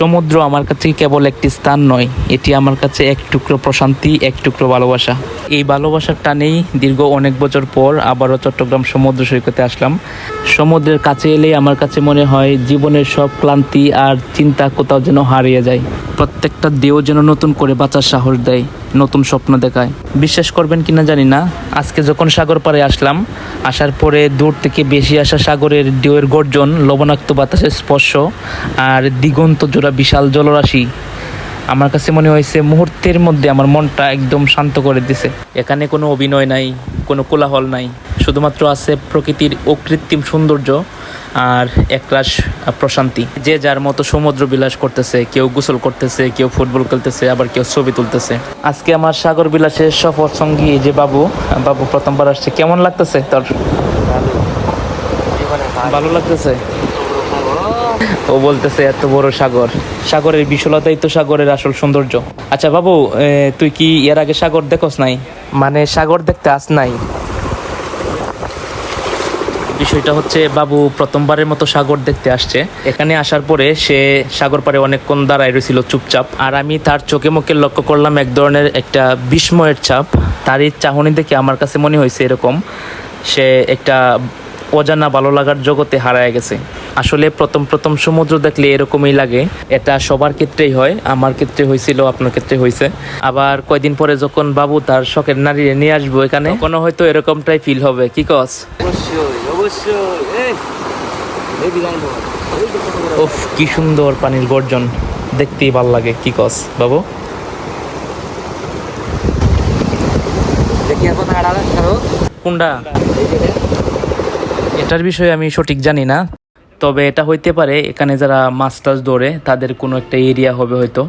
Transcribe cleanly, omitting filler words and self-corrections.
সমুদ্র আমার কাছে কেবল একটি স্থান নয়, এটি আমার কাছে এক টুকরো প্রশান্তি, এক টুকরো ভালোবাসা। এই ভালোবাসার টানেই দীর্ঘ অনেক বছর পর আবারও চট্টগ্রাম সমুদ্র সৈকতে আসলাম। সমুদ্রের কাছে এলে আমার কাছে মনে হয় জীবনের সব ক্লান্তি আর চিন্তা কোথাও যেন হারিয়ে যায়। প্রত্যেকটা ঢেউ যেন নতুন করে বাঁচার সাহস দেয়, নতুন স্বপ্ন দেখায়। বিশ্বাস করবেন কিনা জানি না, আজকে যখন সাগর পাড়ে আসলাম, আসার পরে দূর থেকে বেশি আসা সাগরের ঢেউয়ের গর্জন, লবণাক্ত বাতাসের স্পর্শ আর দিগন্ত জোড়া বিশাল জলরাশি আমার কাছে মনে হয়েছে মুহূর্তের মধ্যে আমার মনটা একদম শান্ত করে দিছে। এখানে কোনো অভিনয় নাই, কোনো কোলাহল নাই, শুধুমাত্র আছে প্রকৃতির অকৃত্রিম সৌন্দর্য আর একরাশ প্রশান্তি। যে যার মতো সমুদ্র বিলাস করতেছে, কেউ গোসল করতেছে, কেউ ফুটবল খেলতেছে, আবার কেউ ছবি তুলতেছে। আজকে আমার সাগর বিলাসের সফর সঙ্গী যে বাবু প্রথমবার আসছে। কেমন লাগতেছে তোর? ভালো লাগতেছে। ও বলতেছে এত বড় সাগর, সাগরের বিশালতাই তো সাগরের আসল সৌন্দর্য। আচ্ছা বাবু, তুই কি এর আগে সাগর দেখোস নাই? মানে সাগর দেখতে আস নাই? বিষয়টা হচ্ছে বাবু প্রথমবারের মতো সাগর দেখতে আসছে। এখানে আসার পরে সে সাগর পাড়ে অনেকক্ষণ দাঁড়ায় রয়েছিল চুপচাপ, আর আমি তার চোখে মুখে লক্ষ্য করলাম এক ধরনের একটা বিস্ময়ের ছাপ। তার এই চাহনি দেখে আমার কাছে মনে হয়েছে এরকম সে একটা অজানা ভালো লাগার জগতে হারায় গেছে। আসলে প্রথম সমুদ্র দেখলে এরকমই লাগে, এটা সবার ক্ষেত্রেই হয়। আমার ক্ষেত্রে হয়েছিল, আপনার ক্ষেত্রে হয়েছে। আবার কয়দিন পরে যখন বাবু তার শখের নারী নিয়ে আসবো এখানে, কোনো হয়তো এরকমটাই ফিল হবে। কি কস? উফ, কি সুন্দর পানির গর্জন, দেখতেই ভাল লাগে। কি কস বাবু? কোনটা? এটার বিষয়ে আমি সঠিক জানি না, তবে এটা হইতে পারে এখানে যারা মাছ টাছ ধরে তাদের কোনো একটা এরিয়া হবে হয়তো।